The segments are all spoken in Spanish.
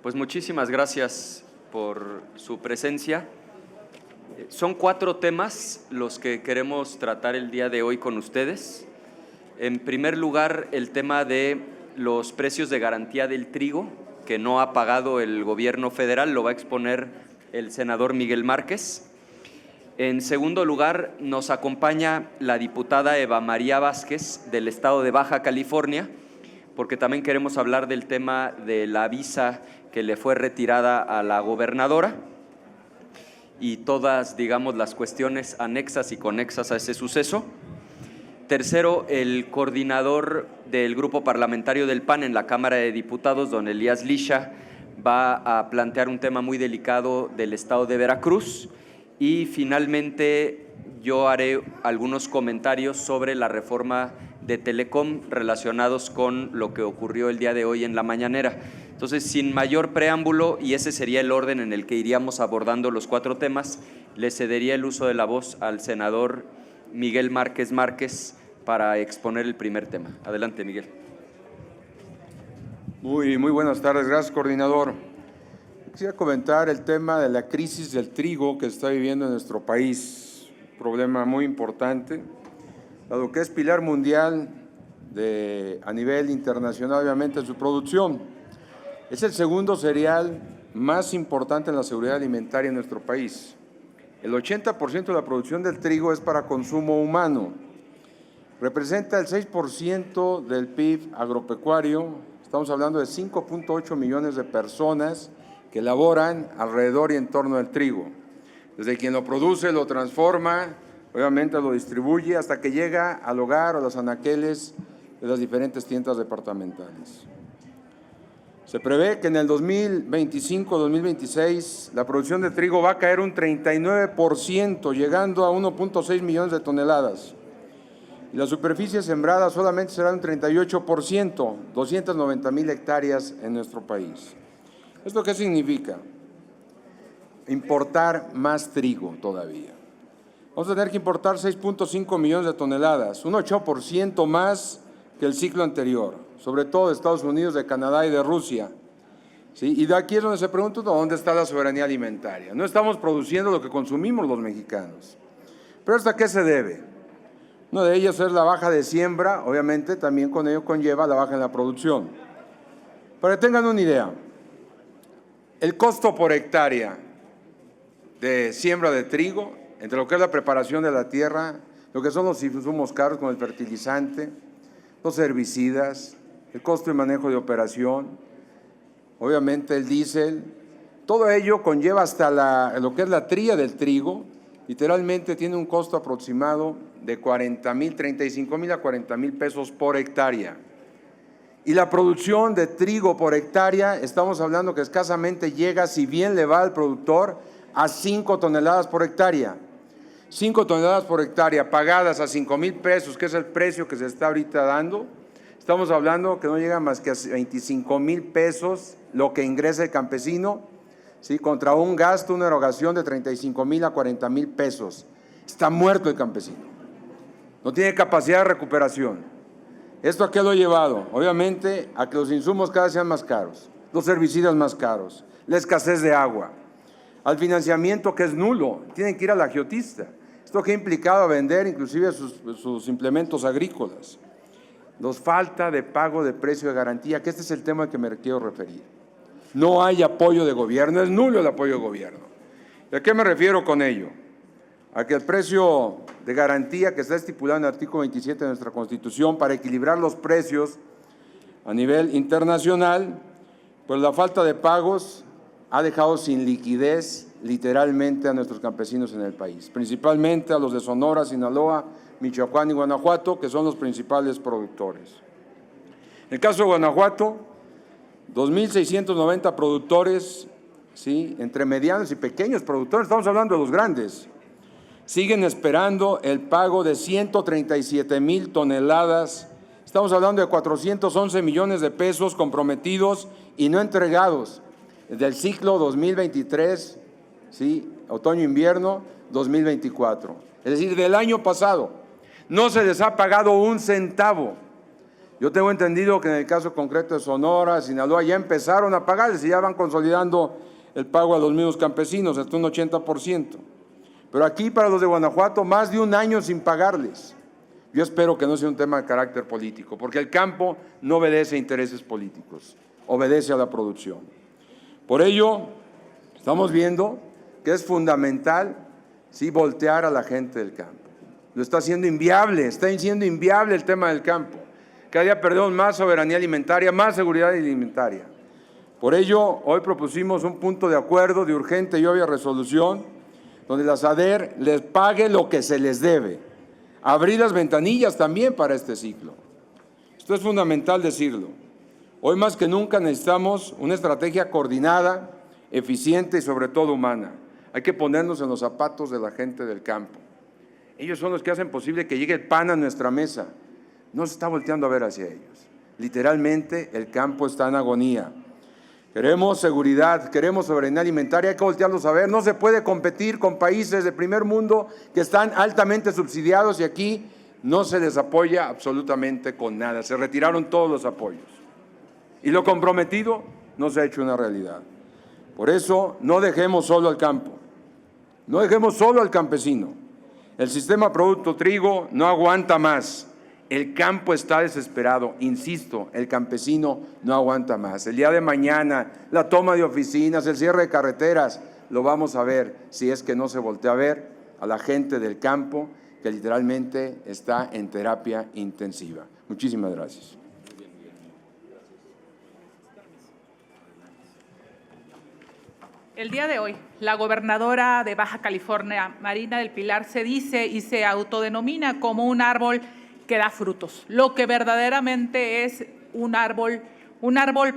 Pues muchísimas gracias por su presencia. Son 4 temas los que queremos tratar el día de hoy con ustedes. En primer lugar, el tema de los precios de garantía del trigo que no ha pagado el gobierno federal, lo va a exponer el senador Miguel Márquez. En segundo lugar, nos acompaña la diputada Eva María Vázquez del estado de Baja California, porque también queremos hablar del tema de la visa que le fue retirada a la gobernadora y todas, digamos, las cuestiones anexas y conexas a ese suceso. Tercero, el coordinador del grupo parlamentario del PAN en la Cámara de Diputados, don Elías Lisha, va a plantear un tema muy delicado del estado de Veracruz. Y finalmente yo haré algunos comentarios sobre la reforma de Telecom relacionados con lo que ocurrió el día de hoy en la mañanera. Entonces, sin mayor preámbulo, y ese sería el orden en el que iríamos abordando los 4 temas, le cedería el uso de la voz al senador Miguel Márquez para exponer el primer tema. Adelante, Miguel. Muy buenas tardes. Gracias, coordinador. Quisiera comentar el tema de la crisis del trigo que está viviendo en nuestro país, un problema muy importante, dado que es pilar mundial a nivel internacional, obviamente, en su producción. Es el segundo cereal más importante en la seguridad alimentaria en nuestro país. El 80% de la producción del trigo es para consumo humano. Representa el 6% del PIB agropecuario. Estamos hablando de 5.8 millones de personas que laboran alrededor y en torno del trigo. Desde quien lo produce, lo transforma, obviamente lo distribuye, hasta que llega al hogar o a los anaqueles de las diferentes tiendas departamentales. Se prevé que en el 2025-2026 la producción de trigo va a caer un 39%, llegando a 1.6 millones de toneladas. Y la superficie sembrada solamente será un 38%, 290,000 hectáreas en nuestro país. ¿Esto qué significa? Importar más trigo todavía. Vamos a tener que importar 6.5 millones de toneladas, un 8% más que el ciclo anterior, sobre todo de Estados Unidos, de Canadá y de Rusia. ¿Sí? Y de aquí es donde se pregunta dónde está la soberanía alimentaria. No estamos produciendo lo que consumimos los mexicanos. ¿Pero esto a qué se debe? Una de ellas es la baja de siembra, obviamente también con ello conlleva la baja en la producción. Para que tengan una idea, el costo por hectárea de siembra de trigo, entre lo que es la preparación de la tierra, lo que son los insumos caros como el fertilizante, los herbicidas, el costo de manejo de operación, obviamente el diésel, todo ello conlleva hasta lo que es la tría del trigo, literalmente tiene un costo aproximado de 35,000 a 40,000 pesos por hectárea. Y la producción de trigo por hectárea, estamos hablando que escasamente llega, si bien le va al productor, a 5 toneladas por hectárea. 5 toneladas por hectárea pagadas a 5,000 pesos, que es el precio que se está ahorita dando, estamos hablando que no llega más que a 25,000 pesos lo que ingresa el campesino, ¿sí? Contra un gasto, una erogación de 35,000 a 40,000 pesos. Está muerto el campesino, no tiene capacidad de recuperación. ¿Esto a qué lo ha llevado? Obviamente a que los insumos cada vez sean más caros, los herbicidas más caros, la escasez de agua, al financiamiento que es nulo, tienen que ir al agiotista. Esto que ha implicado a vender inclusive sus implementos agrícolas. Nos falta de pago de precio de garantía, que este es el tema al que me quiero referir. No hay apoyo de gobierno, es nulo el apoyo de gobierno. ¿Y a qué me refiero con ello? A que el precio de garantía que está estipulado en el artículo 27 de nuestra Constitución para equilibrar los precios a nivel internacional, pues la falta de pagos ha dejado sin liquidez literalmente a nuestros campesinos en el país, principalmente a los de Sonora, Sinaloa, Michoacán y Guanajuato, que son los principales productores. En el caso de Guanajuato, 2,690 productores, ¿sí? Entre medianos y pequeños productores, estamos hablando de los grandes, siguen esperando el pago de 137,000 toneladas, estamos hablando de 411 millones de pesos comprometidos y no entregados del ciclo 2023, ¿sí? Otoño-invierno 2024, es decir, del año pasado. No se les ha pagado un centavo. Yo tengo entendido que en el caso concreto de Sonora, Sinaloa, ya empezaron a pagarles y ya van consolidando el pago a los mismos campesinos, hasta un 80%. Pero aquí para los de Guanajuato, más de un año sin pagarles. Yo espero que no sea un tema de carácter político, porque el campo no obedece a intereses políticos, obedece a la producción. Por ello, estamos viendo que es fundamental sí voltear a la gente del campo. Lo está haciendo inviable el tema del campo. Cada día perdemos más soberanía alimentaria, más seguridad alimentaria. Por ello, hoy propusimos un punto de acuerdo de urgente y obvia resolución, donde la SADER les pague lo que se les debe. Abrir las ventanillas también para este ciclo. Esto es fundamental decirlo. Hoy más que nunca necesitamos una estrategia coordinada, eficiente y sobre todo humana. Hay que ponernos en los zapatos de la gente del campo. Ellos son los que hacen posible que llegue el pan a nuestra mesa. No se está volteando a ver hacia ellos. Literalmente el campo está en agonía. Queremos seguridad, queremos soberanía alimentaria, hay que voltearlos a ver. No se puede competir con países de primer mundo que están altamente subsidiados y aquí no se les apoya absolutamente con nada. Se retiraron todos los apoyos. Y lo comprometido no se ha hecho una realidad. Por eso no dejemos solo al campo, no dejemos solo al campesino. El sistema producto trigo no aguanta más. El campo está desesperado, insisto, el campesino no aguanta más. El día de mañana, la toma de oficinas, el cierre de carreteras, lo vamos a ver si es que no se voltea a ver a la gente del campo que literalmente está en terapia intensiva. Muchísimas gracias. El día de hoy, la gobernadora de Baja California, Marina del Pilar, se dice y se autodenomina como un árbol que da frutos, lo que verdaderamente es un árbol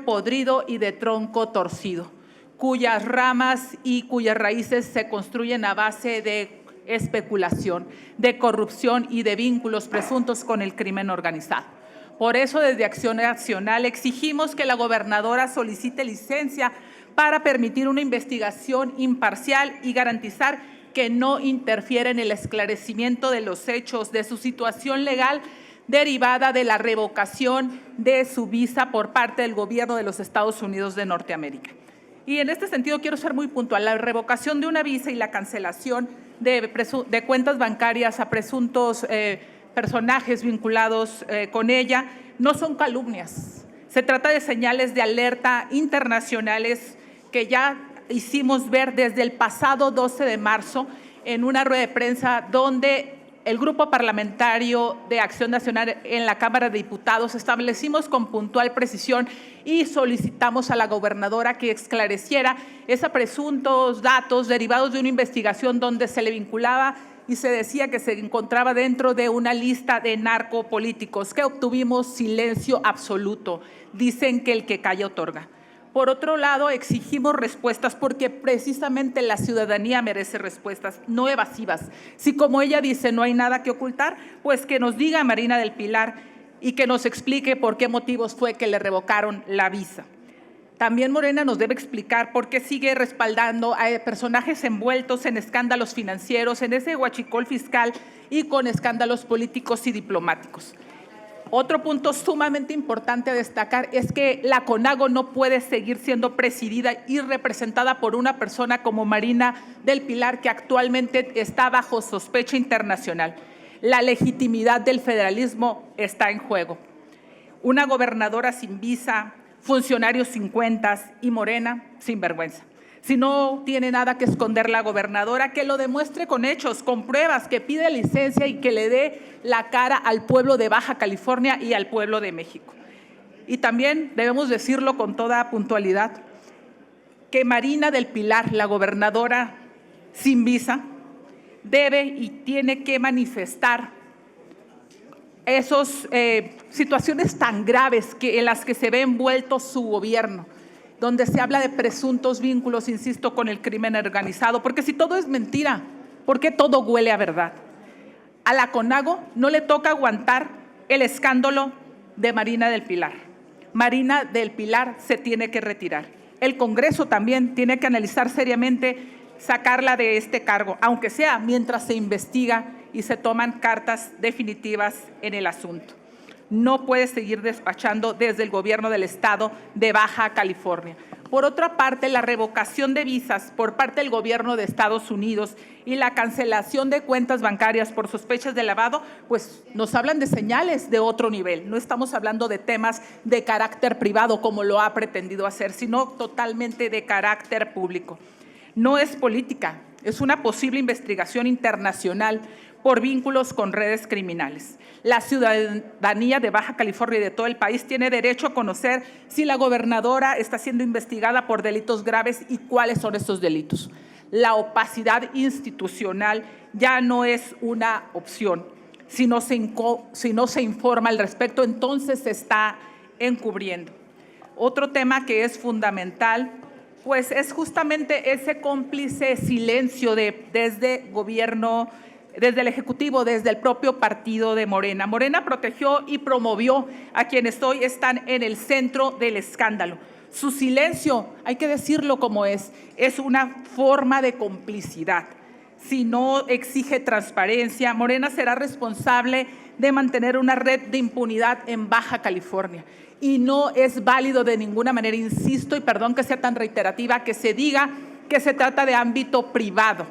podrido y de tronco torcido, cuyas ramas y cuyas raíces se construyen a base de especulación, de corrupción y de vínculos presuntos con el crimen organizado. Por eso, desde Acción Nacional exigimos que la gobernadora solicite licencia para permitir una investigación imparcial y garantizar que no interfiere en el esclarecimiento de los hechos de su situación legal derivada de la revocación de su visa por parte del gobierno de los Estados Unidos de Norteamérica. Y en este sentido quiero ser muy puntual. La revocación de una visa y la cancelación de cuentas bancarias a presuntos personajes vinculados con ella no son calumnias. Se trata de señales de alerta internacionales que ya hicimos ver desde el pasado 12 de marzo en una rueda de prensa donde el Grupo Parlamentario de Acción Nacional en la Cámara de Diputados establecimos con puntual precisión y solicitamos a la gobernadora que esclareciera esos presuntos datos derivados de una investigación donde se le vinculaba y se decía que se encontraba dentro de una lista de narcopolíticos, que obtuvimos silencio absoluto. Dicen que el que calla otorga. Por otro lado, exigimos respuestas porque precisamente la ciudadanía merece respuestas, no evasivas. Si, como ella dice, no hay nada que ocultar, pues que nos diga Marina del Pilar y que nos explique por qué motivos fue que le revocaron la visa. También Morena nos debe explicar por qué sigue respaldando a personajes envueltos en escándalos financieros, en ese huachicol fiscal y con escándalos políticos y diplomáticos. Otro punto sumamente importante a destacar es que la CONAGO no puede seguir siendo presidida y representada por una persona como Marina del Pilar, que actualmente está bajo sospecha internacional. La legitimidad del federalismo está en juego. Una gobernadora sin visa, funcionarios sin cuentas y Morena sin vergüenza. Si no tiene nada que esconder la gobernadora, que lo demuestre con hechos, con pruebas, que pide licencia y que le dé la cara al pueblo de Baja California y al pueblo de México. Y también debemos decirlo con toda puntualidad, que Marina del Pilar, la gobernadora sin visa, debe y tiene que manifestar esas situaciones tan graves en las que se ve envuelto su gobierno, donde se habla de presuntos vínculos, insisto, con el crimen organizado, porque si todo es mentira, ¿por qué todo huele a verdad? A la CONAGO no le toca aguantar el escándalo de Marina del Pilar. Marina del Pilar se tiene que retirar. El Congreso también tiene que analizar seriamente sacarla de este cargo, aunque sea mientras se investiga y se toman cartas definitivas en el asunto. no puede seguir despachando desde el gobierno del estado de Baja California. Por otra parte, la revocación de visas por parte del gobierno de Estados Unidos y la cancelación de cuentas bancarias por sospechas de lavado, pues nos hablan de señales de otro nivel. No estamos hablando de temas de carácter privado como lo ha pretendido hacer, sino totalmente de carácter público. No es política, es una posible investigación internacional por vínculos con redes criminales. La ciudadanía de Baja California y de todo el país tiene derecho a conocer si la gobernadora está siendo investigada por delitos graves y cuáles son esos delitos. La opacidad institucional ya no es una opción. Si no se informa al respecto, entonces se está encubriendo. Otro tema que es fundamental, pues es justamente ese cómplice silencio desde el Ejecutivo, desde el propio partido de Morena. Morena protegió y promovió a quienes hoy están en el centro del escándalo. Su silencio, hay que decirlo como es una forma de complicidad. Si no exige transparencia, Morena será responsable de mantener una red de impunidad en Baja California. Y no es válido de ninguna manera, insisto, y perdón que sea tan reiterativa, que se diga que se trata de ámbito privado.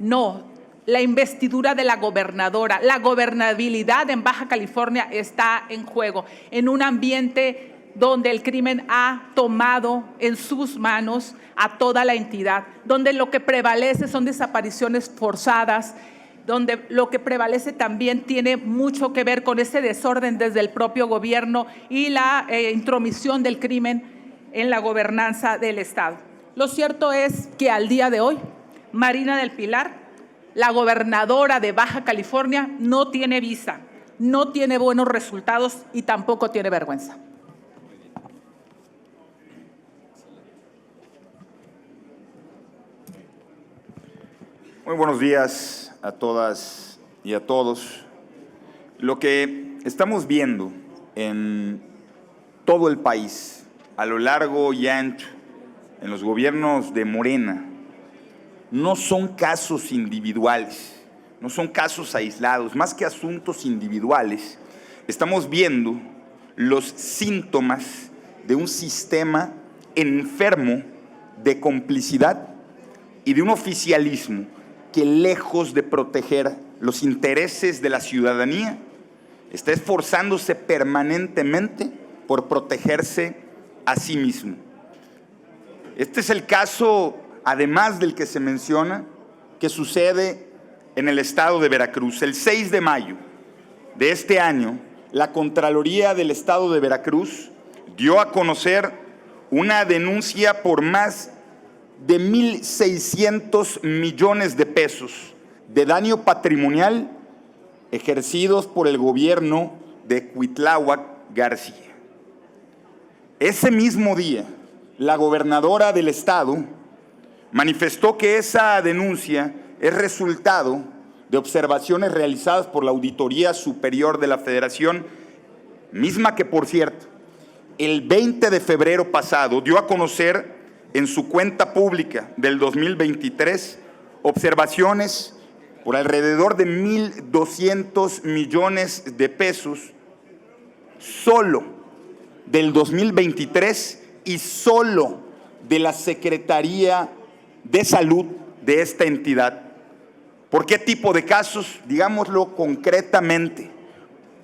No. La investidura de la gobernadora, la gobernabilidad en Baja California está en juego, en un ambiente donde el crimen ha tomado en sus manos a toda la entidad, donde lo que prevalece son desapariciones forzadas, donde lo que prevalece también tiene mucho que ver con ese desorden desde el propio gobierno y la intromisión del crimen en la gobernanza del Estado. Lo cierto es que al día de hoy, Marina del Pilar, la gobernadora de Baja California, no tiene visa, no tiene buenos resultados y tampoco tiene vergüenza. Muy buenos días a todas y a todos. Lo que estamos viendo en todo el país, a lo largo y ancho, en los gobiernos de Morena, no son casos individuales, no son casos aislados, más que asuntos individuales. Estamos viendo los síntomas de un sistema enfermo de complicidad y de un oficialismo que, lejos de proteger los intereses de la ciudadanía, está esforzándose permanentemente por protegerse a sí mismo. Este es el caso, además del que se menciona, que sucede en el estado de Veracruz. El 6 de mayo de este año, la Contraloría del Estado de Veracruz dio a conocer una denuncia por más de 1,600 millones de pesos de daño patrimonial ejercidos por el gobierno de Cuitláhuac García. Ese mismo día, la gobernadora del estado manifestó que esa denuncia es resultado de observaciones realizadas por la Auditoría Superior de la Federación, misma que, por cierto, el 20 de febrero pasado dio a conocer en su cuenta pública del 2023 observaciones por alrededor de 1,200 millones de pesos solo del 2023 y solo de la Secretaría de Salud de esta entidad. ¿Por qué tipo de casos? Digámoslo concretamente: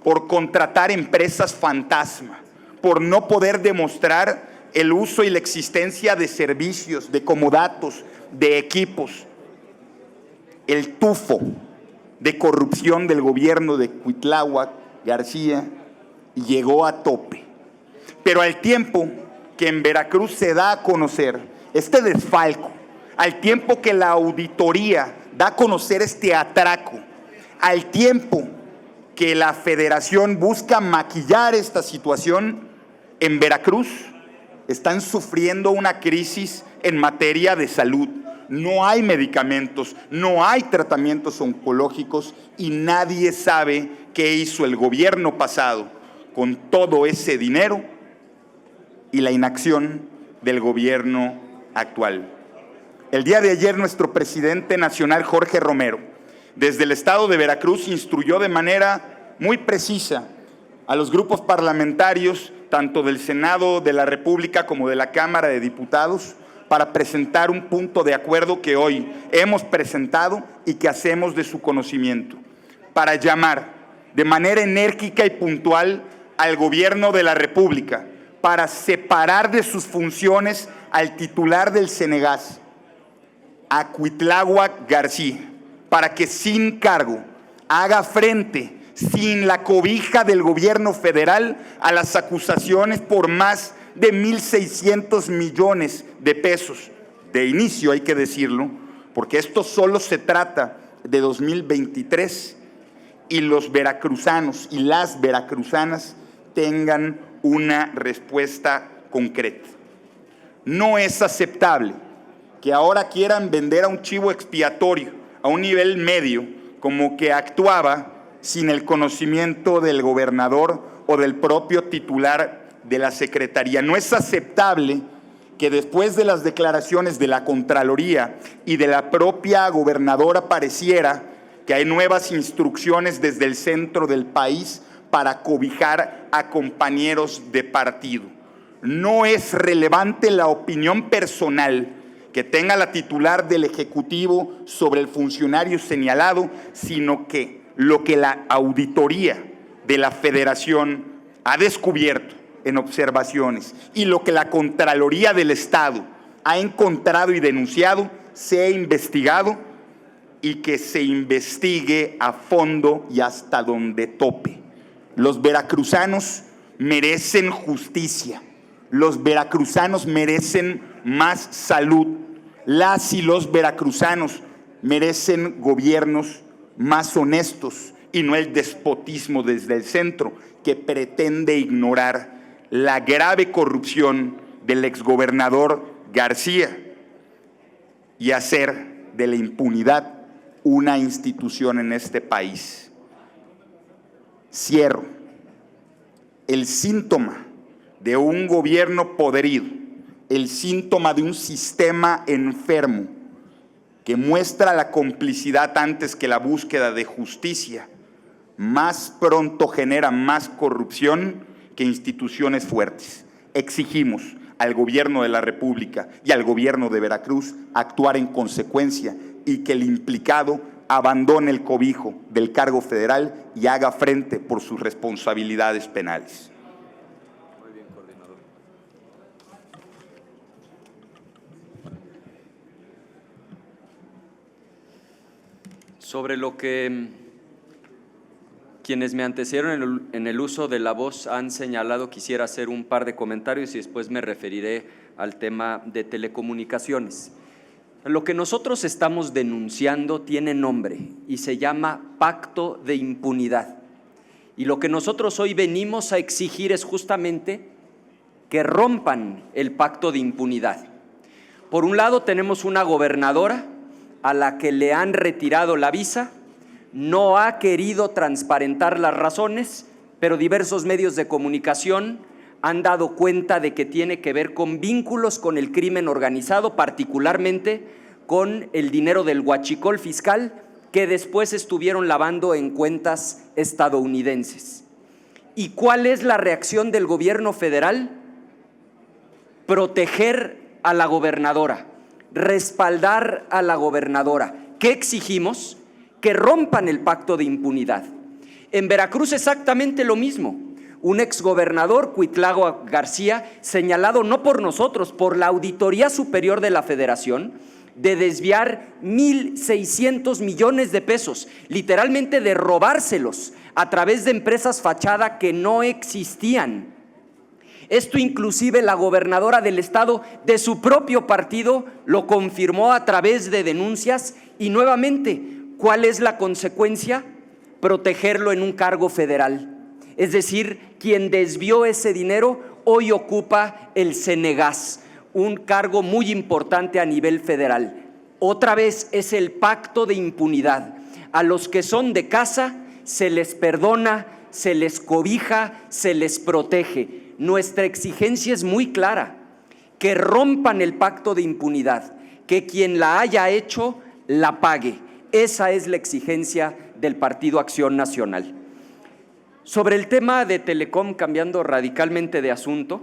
por contratar empresas fantasma, por no poder demostrar el uso y la existencia de servicios, de comodatos, de equipos. El tufo de corrupción del gobierno de Cuitláhuac García llegó a tope. Pero al tiempo que en Veracruz se da a conocer este desfalco, al tiempo que la auditoría da a conocer este atraco, al tiempo que la Federación busca maquillar esta situación, en Veracruz están sufriendo una crisis en materia de salud. No hay medicamentos, no hay tratamientos oncológicos y nadie sabe qué hizo el gobierno pasado con todo ese dinero y la inacción del gobierno actual. El día de ayer, nuestro presidente nacional, Jorge Romero, desde el estado de Veracruz, instruyó de manera muy precisa a los grupos parlamentarios, tanto del Senado de la República como de la Cámara de Diputados, para presentar un punto de acuerdo que hoy hemos presentado y que hacemos de su conocimiento, para llamar de manera enérgica y puntual al Gobierno de la República para separar de sus funciones al titular del Cenegas, a Cuitláhuac García, para que sin cargo haga frente, sin la cobija del gobierno federal, a las acusaciones por más de 1.600 millones de pesos. De inicio, hay que decirlo, porque esto solo se trata de 2023 y los veracruzanos y las veracruzanas tengan una respuesta concreta. No es aceptable que ahora quieran vender a un chivo expiatorio a un nivel medio, como que actuaba sin el conocimiento del gobernador o del propio titular de la Secretaría. No es aceptable que después de las declaraciones de la Contraloría y de la propia gobernadora pareciera que hay nuevas instrucciones desde el centro del país para cobijar a compañeros de partido. No es relevante la opinión personal que tenga la titular del Ejecutivo sobre el funcionario señalado, sino que lo que la auditoría de la Federación ha descubierto en observaciones y lo que la Contraloría del Estado ha encontrado y denunciado sea investigado y que se investigue a fondo y hasta donde tope. Los veracruzanos merecen justicia, los veracruzanos merecen más salud, las y los veracruzanos merecen gobiernos más honestos y no el despotismo desde el centro que pretende ignorar la grave corrupción del exgobernador García y hacer de la impunidad una institución en este país. Cierro. El síntoma de un gobierno podrido, el síntoma de un sistema enfermo que muestra la complicidad antes que la búsqueda de justicia, más pronto genera más corrupción que instituciones fuertes. Exigimos al Gobierno de la República y al Gobierno de Veracruz actuar en consecuencia y que el implicado abandone el cobijo del cargo federal y haga frente por sus responsabilidades penales. Muy bien, coordinador. Sobre lo que quienes me antecedieron en el uso de la voz han señalado, quisiera hacer un par de comentarios y después me referiré al tema de telecomunicaciones. Lo que nosotros estamos denunciando tiene nombre y se llama pacto de impunidad. Y lo que nosotros hoy venimos a exigir es justamente que rompan el pacto de impunidad. Por un lado tenemos una gobernadora a la que le han retirado la visa, no ha querido transparentar las razones, pero diversos medios de comunicación han dado cuenta de que tiene que ver con vínculos con el crimen organizado, particularmente con el dinero del huachicol fiscal que después estuvieron lavando en cuentas estadounidenses. ¿Y cuál es la reacción del gobierno federal? Proteger a la gobernadora, respaldar a la gobernadora. ¿Qué exigimos? Que rompan el pacto de impunidad. En Veracruz exactamente lo mismo. Un exgobernador, Cuitláhuac García, señalado no por nosotros, por la Auditoría Superior de la Federación, de desviar 1.600 millones de pesos, literalmente de robárselos a través de empresas fachada que no existían. Esto inclusive la gobernadora del estado de su propio partido lo confirmó a través de denuncias y nuevamente, ¿cuál es la consecuencia? Protegerlo en un cargo federal. Es decir, quien desvió ese dinero hoy ocupa el Cenegas, un cargo muy importante a nivel federal. Otra vez es el pacto de impunidad. A los que son de casa se les perdona, se les cobija, se les protege. Nuestra exigencia es muy clara, que rompan el pacto de impunidad, que quien la haya hecho la pague. Esa es la exigencia del Partido Acción Nacional. Sobre el tema de Telecom, cambiando radicalmente de asunto,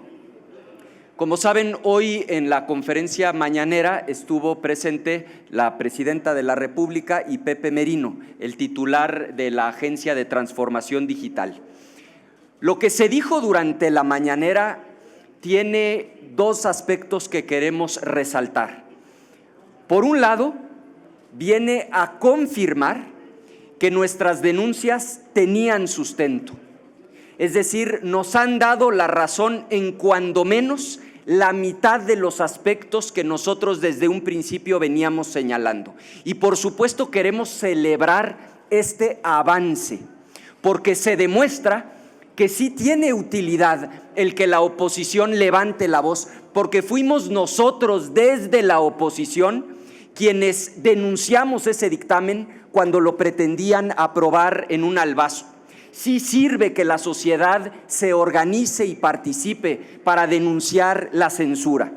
como saben, hoy en la conferencia mañanera estuvo presente la Presidenta de la República y Pepe Merino, el titular de la Agencia de Transformación Digital. Lo que se dijo durante la mañanera tiene dos aspectos que queremos resaltar. Por un lado, viene a confirmar que nuestras denuncias tenían sustento. Es decir, nos han dado la razón en cuando menos la mitad de los aspectos que nosotros desde un principio veníamos señalando. Y por supuesto queremos celebrar este avance, porque se demuestra que sí tiene utilidad el que la oposición levante la voz, porque fuimos nosotros desde la oposición quienes denunciamos ese dictamen cuando lo pretendían aprobar en un albazo. Sí sirve que la sociedad se organice y participe para denunciar la censura.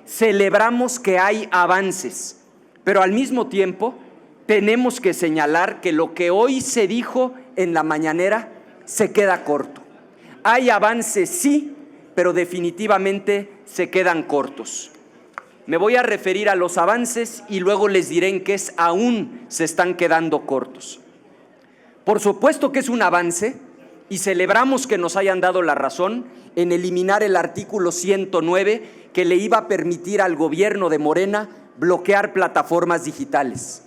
Celebramos que hay avances, pero al mismo tiempo tenemos que señalar que lo que hoy se dijo en la mañanera se queda corto. Hay avances, sí, pero definitivamente se quedan cortos. Me voy a referir a los avances y luego les diré en qué aún se están quedando cortos. Por supuesto que es un avance y celebramos que nos hayan dado la razón en eliminar el artículo 109 que le iba a permitir al gobierno de Morena bloquear plataformas digitales.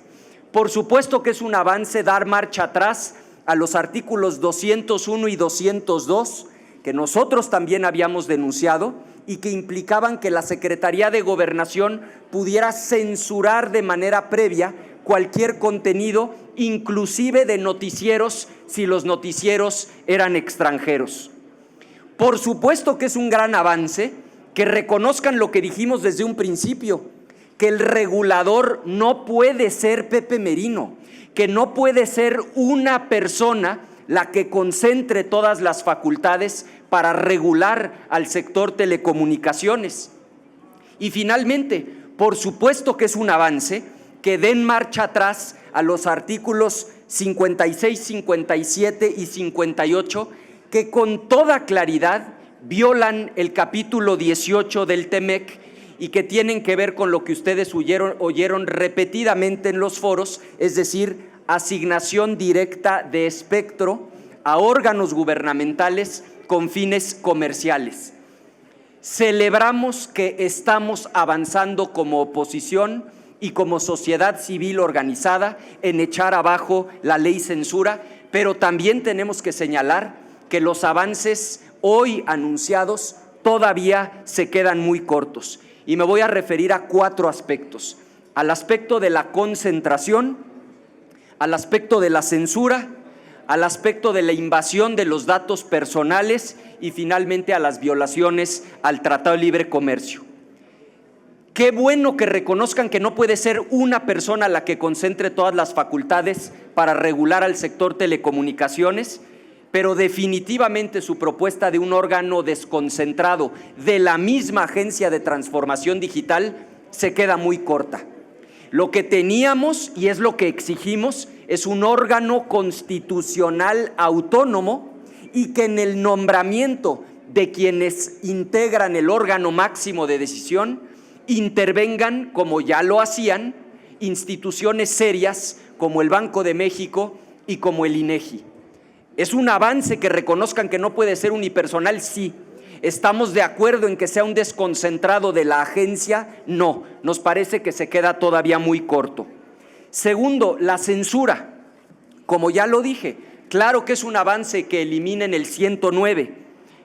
Por supuesto que es un avance dar marcha atrás a los artículos 201 y 202 que nosotros también habíamos denunciado y que implicaban que la Secretaría de Gobernación pudiera censurar de manera previa cualquier contenido, inclusive de noticieros, si los noticieros eran extranjeros. Por supuesto que es un gran avance que reconozcan lo que dijimos desde un principio, que el regulador no puede ser Pepe Merino, que no puede ser una persona la que concentre todas las facultades para regular al sector telecomunicaciones. Y finalmente, por supuesto que es un avance que den marcha atrás a los artículos 56, 57 y 58 que con toda claridad violan el capítulo 18 del TEMEC y que tienen que ver con lo que ustedes oyeron repetidamente en los foros, es decir, asignación directa de espectro a órganos gubernamentales con fines comerciales. Celebramos que estamos avanzando como oposición y como sociedad civil organizada en echar abajo la ley censura, pero también tenemos que señalar que los avances hoy anunciados todavía se quedan muy cortos. Y me voy a referir a 4 aspectos: al aspecto de la concentración, al aspecto de la censura, al aspecto de la invasión de los datos personales y finalmente a las violaciones al Tratado de Libre Comercio. Qué bueno que reconozcan que no puede ser una persona la que concentre todas las facultades para regular al sector telecomunicaciones, pero definitivamente su propuesta de un órgano desconcentrado de la misma Agencia de Transformación Digital se queda muy corta. Lo que teníamos, y es lo que exigimos, es un órgano constitucional autónomo y que en el nombramiento de quienes integran el órgano máximo de decisión intervengan, como ya lo hacían, instituciones serias como el Banco de México y como el INEGI. Es un avance que reconozcan que no puede ser unipersonal, sí. ¿Estamos de acuerdo en que sea un desconcentrado de la agencia? No, nos parece que se queda todavía muy corto. Segundo, la censura. Como ya lo dije, claro que es un avance que eliminen el 109,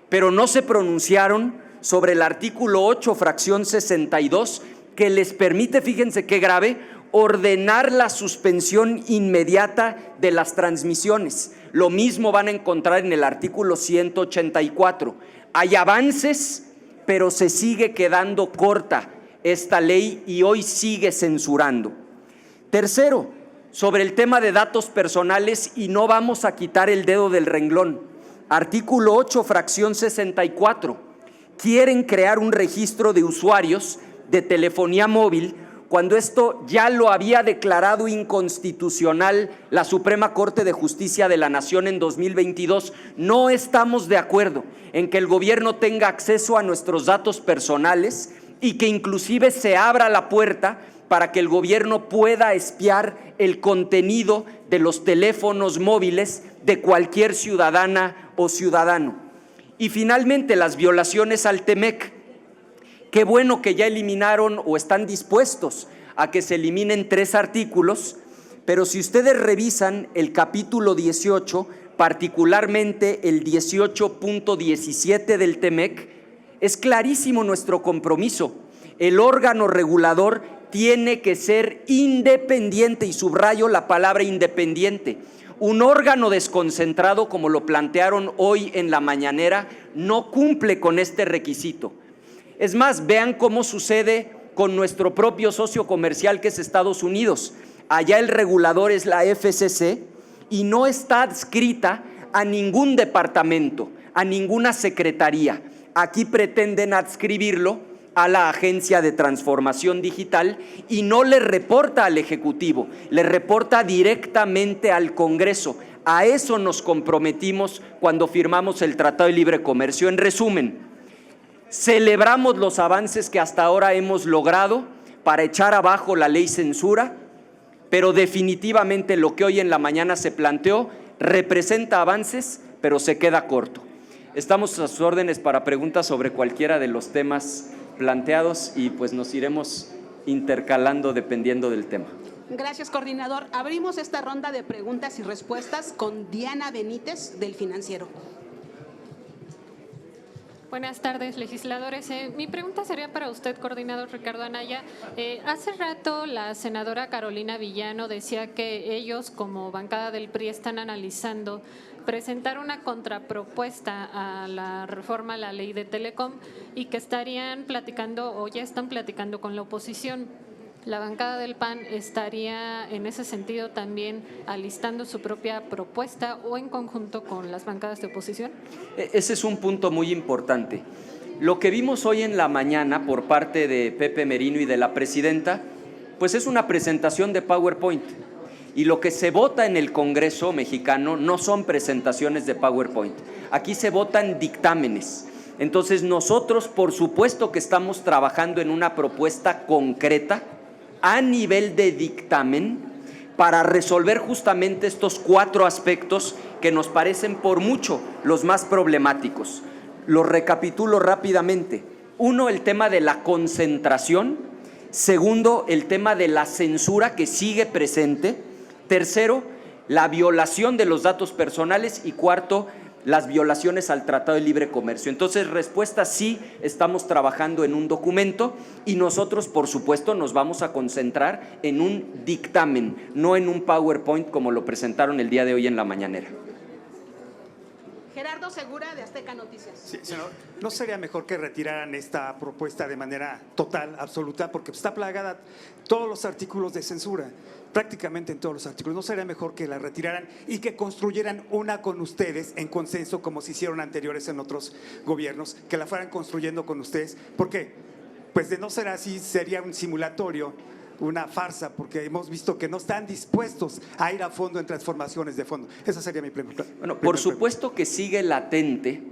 pero no se pronunciaron sobre el artículo 8, fracción 62, que les permite, fíjense qué grave, ordenar la suspensión inmediata de las transmisiones. Lo mismo van a encontrar en el artículo 184. Hay avances, pero se sigue quedando corta esta ley y hoy sigue censurando. Tercero, sobre el tema de datos personales, y no vamos a quitar el dedo del renglón. Artículo 8, fracción 64. Quieren crear un registro de usuarios de telefonía móvil cuando esto ya lo había declarado inconstitucional la Suprema Corte de Justicia de la Nación en 2022. No estamos de acuerdo en que el gobierno tenga acceso a nuestros datos personales y que inclusive se abra la puerta para que el gobierno pueda espiar el contenido de los teléfonos móviles de cualquier ciudadana o ciudadano. Y finalmente, las violaciones al TEMEC. Qué bueno que ya eliminaron o están dispuestos a que se eliminen 3 artículos, pero si ustedes revisan el capítulo 18, particularmente el 18.17 del TEMEC, es clarísimo nuestro compromiso. El órgano regulador tiene que ser independiente, y subrayo la palabra independiente. Un órgano desconcentrado, como lo plantearon hoy en la mañanera, no cumple con este requisito. Es más, vean cómo sucede con nuestro propio socio comercial, que es Estados Unidos. Allá el regulador es la FCC y no está adscrita a ningún departamento, a ninguna secretaría. Aquí pretenden adscribirlo a la Agencia de Transformación Digital y no le reporta al Ejecutivo, le reporta directamente al Congreso. A eso nos comprometimos cuando firmamos el Tratado de Libre Comercio. En resumen, celebramos los avances que hasta ahora hemos logrado para echar abajo la ley censura, pero definitivamente lo que hoy en la mañana se planteó representa avances, pero se queda corto. Estamos a sus órdenes para preguntas sobre cualquiera de los temas planteados y pues nos iremos intercalando dependiendo del tema. Gracias, coordinador. Abrimos esta ronda de preguntas y respuestas con Diana Benítez, del Financiero. Buenas tardes, legisladores. Mi pregunta sería para usted, coordinador Ricardo Anaya. Hace rato la senadora Carolina Villano decía que ellos, como bancada del PRI, están analizando presentar una contrapropuesta a la reforma a la ley de Telecom y que estarían platicando o ya están platicando con la oposición. La bancada del PAN estaría en ese sentido también alistando su propia propuesta o en conjunto con las bancadas de oposición. Ese es un punto muy importante. Lo que vimos hoy en la mañana por parte de Pepe Merino y de la presidenta, pues es una presentación de PowerPoint. Y lo que se vota en el Congreso mexicano no son presentaciones de PowerPoint. Aquí se votan dictámenes. Entonces nosotros, por supuesto que estamos trabajando en una propuesta concreta a nivel de dictamen para resolver justamente estos 4 aspectos que nos parecen por mucho los más problemáticos. Los recapitulo rápidamente. 1, el tema de la concentración. 2, el tema de la censura que sigue presente. 3, la violación de los datos personales. Y 4, las violaciones al Tratado de Libre Comercio. Entonces, respuesta: sí, estamos trabajando en un documento y nosotros, por supuesto, nos vamos a concentrar en un dictamen, no en un PowerPoint como lo presentaron el día de hoy en la mañanera. Gerardo Segura, de Azteca Noticias. Sí, senador, ¿no sería mejor que retiraran esta propuesta de manera total, absoluta? Porque está plagada todos los artículos de censura, prácticamente en todos los artículos. ¿No sería mejor que la retiraran y que construyeran una con ustedes en consenso, como se hicieron anteriores en otros gobiernos, que la fueran construyendo con ustedes? ¿Por qué? Pues de no ser así, sería un simulatorio, una farsa, porque hemos visto que no están dispuestos a ir a fondo en transformaciones de fondo. Esa sería mi pregunta. Bueno, por supuesto que sigue latente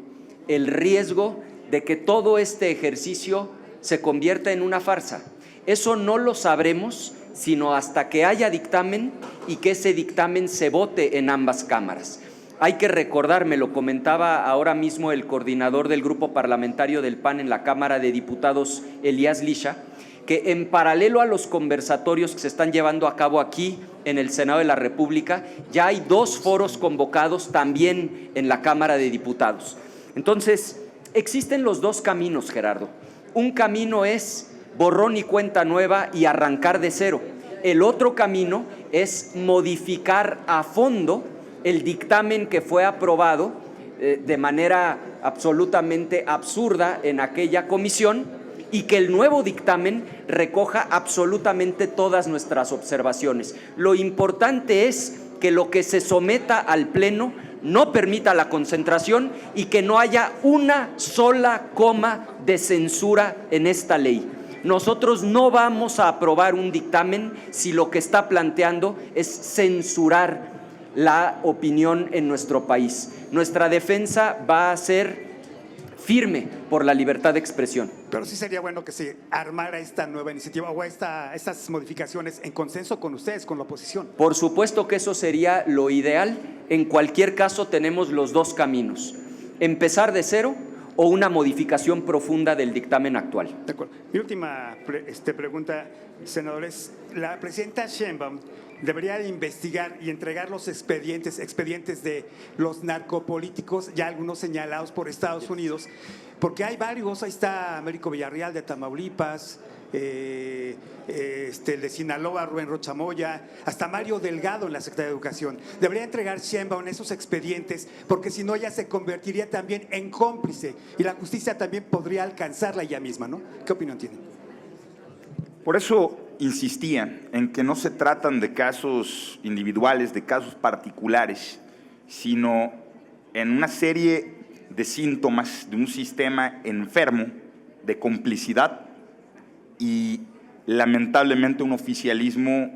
el riesgo de que todo este ejercicio se convierta en una farsa. Eso no lo sabremos sino hasta que haya dictamen y que ese dictamen se vote en ambas cámaras. Hay que recordar, me lo comentaba ahora mismo el coordinador del grupo parlamentario del PAN en la Cámara de Diputados, Elías Lisha, que en paralelo a los conversatorios que se están llevando a cabo aquí en el Senado de la República, ya hay 2 foros convocados también en la Cámara de Diputados. Entonces, existen los 2 caminos, Gerardo. Un camino es borrón y cuenta nueva y arrancar de cero. El otro camino es modificar a fondo el dictamen que fue aprobado de manera absolutamente absurda en aquella comisión y que el nuevo dictamen recoja absolutamente todas nuestras observaciones. Lo importante es que lo que se someta al Pleno no permita la concentración y que no haya una sola coma de censura en esta ley. Nosotros no vamos a aprobar un dictamen si lo que está planteando es censurar la opinión en nuestro país. Nuestra defensa va a ser firme por la libertad de expresión. Pero sí sería bueno que se armara esta nueva iniciativa o estas modificaciones en consenso con ustedes, con la oposición. Por supuesto que eso sería lo ideal. En cualquier caso, tenemos los dos caminos: empezar de cero o una modificación profunda del dictamen actual. De acuerdo. Mi última pregunta, senadores. La presidenta Sheinbaum debería de investigar y entregar los expedientes de los narcopolíticos, ya algunos señalados por Estados Unidos, porque hay varios. Ahí está Américo Villarreal de Tamaulipas, el de Sinaloa, Rubén Rocha Moya, hasta Mario Delgado en la Secretaría de Educación. Debería entregar Sheinbaum esos expedientes, porque si no, ella se convertiría también en cómplice y la justicia también podría alcanzarla ella misma, ¿no? ¿Qué opinión tiene? Por eso insistía en que no se tratan de casos individuales, de casos particulares, sino en una serie de síntomas de un sistema enfermo de complicidad y lamentablemente un oficialismo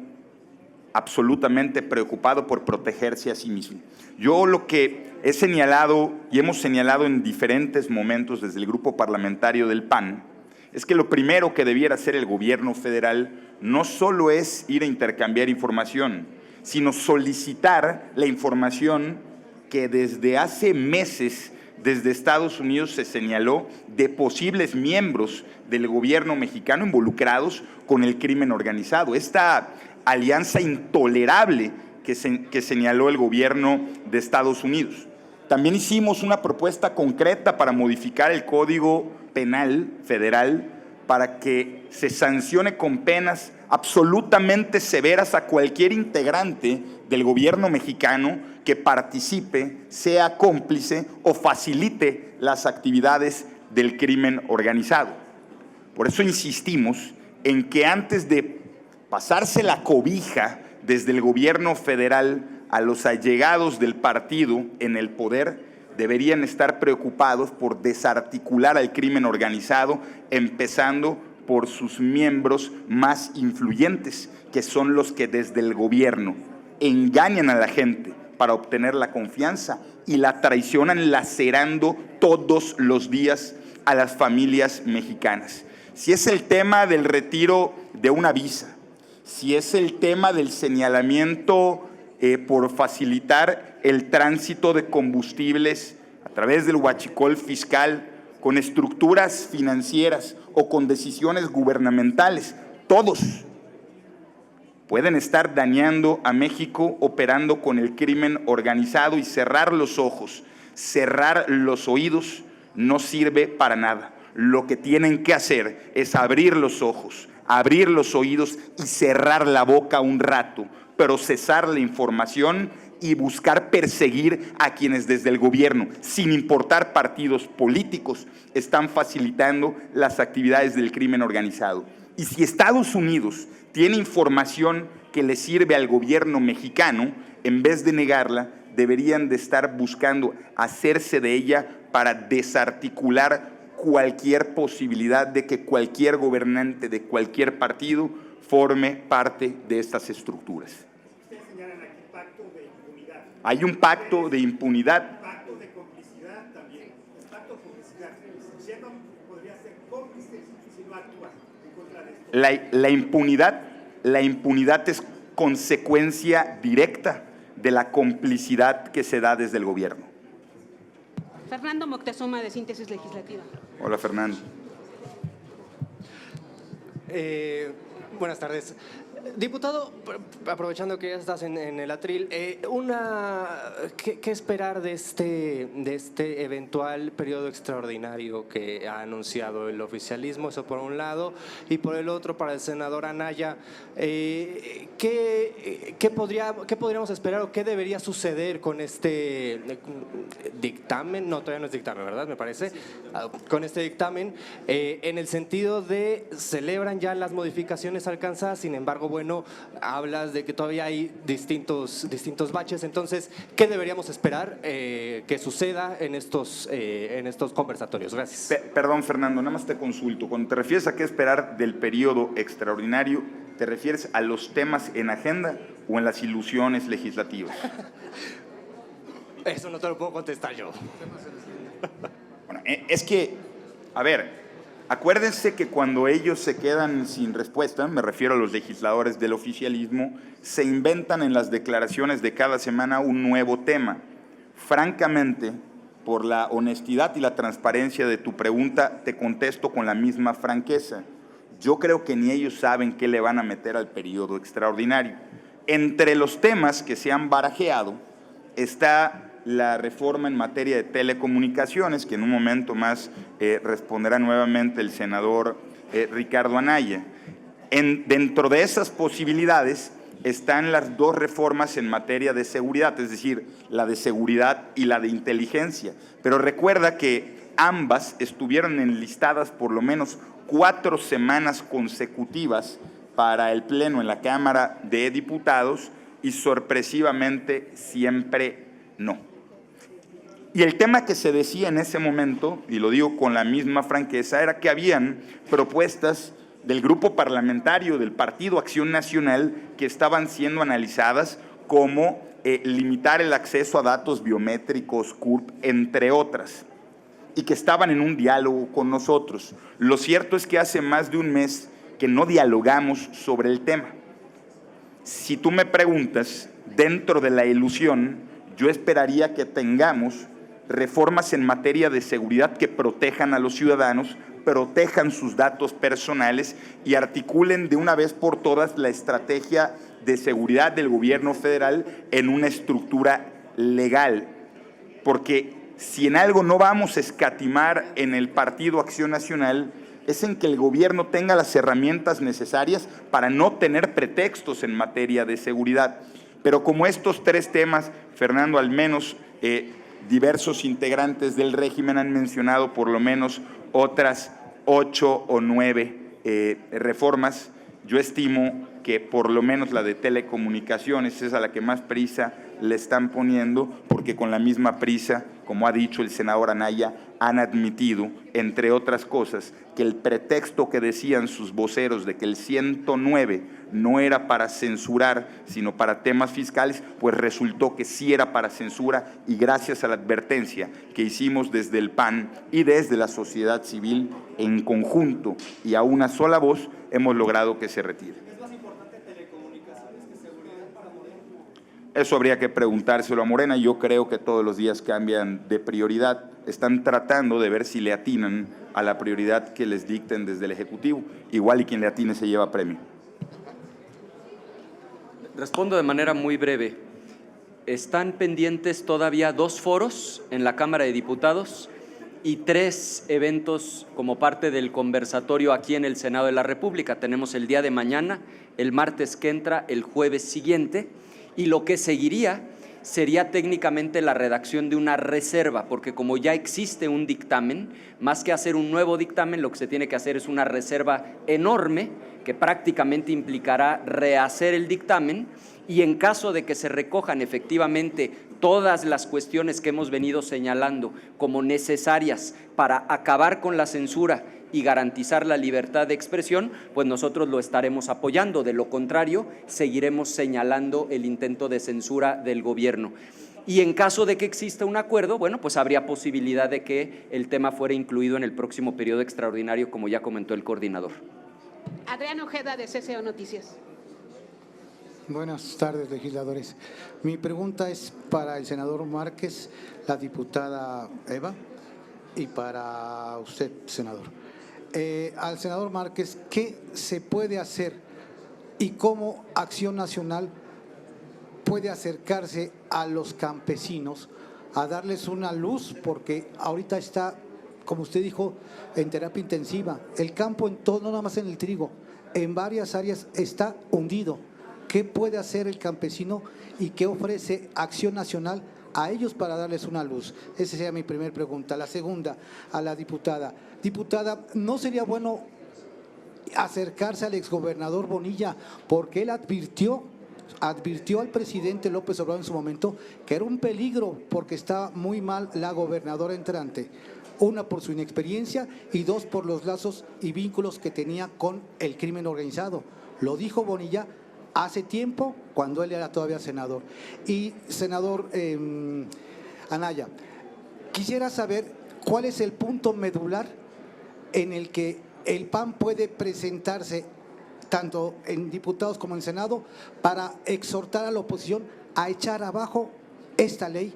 absolutamente preocupado por protegerse a sí mismo. Yo lo que he señalado y hemos señalado en diferentes momentos desde el grupo parlamentario del PAN es que lo primero que debiera hacer el gobierno federal no solo es ir a intercambiar información, sino solicitar la información que desde hace meses desde Estados Unidos se señaló de posibles miembros del gobierno mexicano involucrados con el crimen organizado. Esta alianza intolerable que señaló el gobierno de Estados Unidos. También hicimos una propuesta concreta para modificar el Código Penal Federal para que se sancione con penas absolutamente severas a cualquier integrante del gobierno mexicano que participe, sea cómplice o facilite las actividades del crimen organizado. Por eso insistimos en que antes de pasarse la cobija desde el gobierno federal a los allegados del partido en el poder, deberían estar preocupados por desarticular al crimen organizado, empezando por sus miembros más influyentes, que son los que desde el gobierno engañan a la gente para obtener la confianza y la traicionan lacerando todos los días a las familias mexicanas. Si es el tema del retiro de una visa, si es el tema del señalamiento por facilitar el tránsito de combustibles a través del huachicol fiscal, con estructuras financieras o con decisiones gubernamentales, todos pueden estar dañando a México operando con el crimen organizado, y cerrar los ojos, cerrar los oídos no sirve para nada. Lo que tienen que hacer es abrir los ojos, abrir los oídos y cerrar la boca un rato, procesar la información y buscar perseguir a quienes desde el gobierno, sin importar partidos políticos, están facilitando las actividades del crimen organizado. Y si Estados Unidos tiene información que le sirve al gobierno mexicano, en vez de negarla, deberían de estar buscando hacerse de ella para desarticular cualquier posibilidad de que cualquier gobernante de cualquier partido forme parte de estas estructuras. Ustedes señalan aquí pacto de impunidad. Hay un pacto de impunidad. Pacto de complicidad también. Pacto de complicidad. Sheinbaum podría ser cómplice si no actúa en contra de esto. La impunidad es consecuencia directa de la complicidad que se da desde el gobierno. Fernando Moctezuma, de Síntesis Legislativa. Hola, Fernando. Buenas tardes. Diputado, aprovechando que ya estás en el atril, ¿qué esperar de este eventual periodo extraordinario que ha anunciado el oficialismo? Eso por un lado. Y por el otro, para el senador Anaya, ¿qué podríamos esperar o qué debería suceder con este dictamen? No, todavía no es dictamen, ¿verdad? Me parece. Con este dictamen, en el sentido de celebran ya las modificaciones alcanzadas, sin embargo, bueno, hablas de que todavía hay distintos baches. Entonces, ¿qué deberíamos esperar que suceda en estos conversatorios? Gracias. Perdón, Fernando, nada más te consulto. Cuando te refieres a qué esperar del periodo extraordinario, ¿te refieres a los temas en agenda o en las ilusiones legislativas? Eso no te lo puedo contestar yo. Bueno, es que, a ver, acuérdense que cuando ellos se quedan sin respuesta, me refiero a los legisladores del oficialismo, se inventan en las declaraciones de cada semana un nuevo tema. Francamente, por la honestidad y la transparencia de tu pregunta, te contesto con la misma franqueza. Yo creo que ni ellos saben qué le van a meter al periodo extraordinario. Entre los temas que se han barajeado está la reforma en materia de telecomunicaciones, que en un momento más responderá nuevamente el senador Ricardo Anaya. Dentro de esas posibilidades están las dos reformas en materia de seguridad, es decir, la de seguridad y la de inteligencia. Pero recuerda que ambas estuvieron enlistadas por lo menos 4 semanas consecutivas para el Pleno en la Cámara de Diputados y sorpresivamente siempre no. Y el tema que se decía en ese momento, y lo digo con la misma franqueza, era que habían propuestas del grupo parlamentario del Partido Acción Nacional que estaban siendo analizadas como limitar el acceso a datos biométricos, CURP, entre otras, y que estaban en un diálogo con nosotros. Lo cierto es que hace más de un mes que no dialogamos sobre el tema. Si tú me preguntas, dentro de la ilusión, yo esperaría que tengamos reformas en materia de seguridad que protejan a los ciudadanos, protejan sus datos personales y articulen de una vez por todas la estrategia de seguridad del gobierno federal en una estructura legal. Porque si en algo no vamos a escatimar en el Partido Acción Nacional, es en que el gobierno tenga las herramientas necesarias para no tener pretextos en materia de seguridad. Pero como estos 3 temas, Fernando, al menos diversos integrantes del régimen han mencionado por lo menos otras 8 o 9 reformas, yo estimo que por lo menos la de telecomunicaciones es a la que más prisa le están poniendo, porque con la misma prisa, como ha dicho el senador Anaya, han admitido, entre otras cosas, que el pretexto que decían sus voceros de que el 109 no era para censurar, sino para temas fiscales, pues resultó que sí era para censura, y gracias a la advertencia que hicimos desde el PAN y desde la sociedad civil en conjunto y a una sola voz, hemos logrado que se retire. ¿Es más importante telecomunicaciones que seguridad para Morena? Eso habría que preguntárselo a Morena. Yo creo que todos los días cambian de prioridad. Están tratando de ver si le atinan a la prioridad que les dicten desde el Ejecutivo. Igual y quien le atine se lleva premio. Respondo de manera muy breve. Están pendientes todavía 2 foros en la Cámara de Diputados y 3 eventos como parte del conversatorio aquí en el Senado de la República. Tenemos el día de mañana, el martes que entra, el jueves siguiente, y lo que seguiría sería técnicamente la redacción de una reserva, porque como ya existe un dictamen, más que hacer un nuevo dictamen, lo que se tiene que hacer es una reserva enorme que prácticamente implicará rehacer el dictamen, y en caso de que se recojan efectivamente todas las cuestiones que hemos venido señalando como necesarias para acabar con la censura y garantizar la libertad de expresión, pues nosotros lo estaremos apoyando. De lo contrario, seguiremos señalando el intento de censura del gobierno. Y en caso de que exista un acuerdo, bueno, pues habría posibilidad de que el tema fuera incluido en el próximo periodo extraordinario, como ya comentó el coordinador. Adrián Ojeda, de CCO Noticias. Buenas tardes, legisladores. Mi pregunta es para el senador Márquez, la diputada Eva, y para usted, senador. Al senador Márquez, ¿qué se puede hacer y cómo Acción Nacional puede acercarse a los campesinos a darles una luz? Porque ahorita está, como usted dijo, en terapia intensiva. El campo en todo, no nada más en el trigo, en varias áreas está hundido. ¿Qué puede hacer el campesino y qué ofrece Acción Nacional a ellos para darles una luz? Esa sería mi primera pregunta. La segunda, a la diputada. Diputada, ¿no sería bueno acercarse al exgobernador Bonilla, porque él advirtió al presidente López Obrador en su momento que era un peligro porque estaba muy mal la gobernadora entrante. Una, por su inexperiencia, y dos, por los lazos y vínculos que tenía con el crimen organizado. Lo dijo Bonilla hace tiempo, cuando él era todavía senador. Y senador Anaya, quisiera saber cuál es el punto medular en el que el PAN puede presentarse tanto en diputados como en Senado para exhortar a la oposición a echar abajo esta ley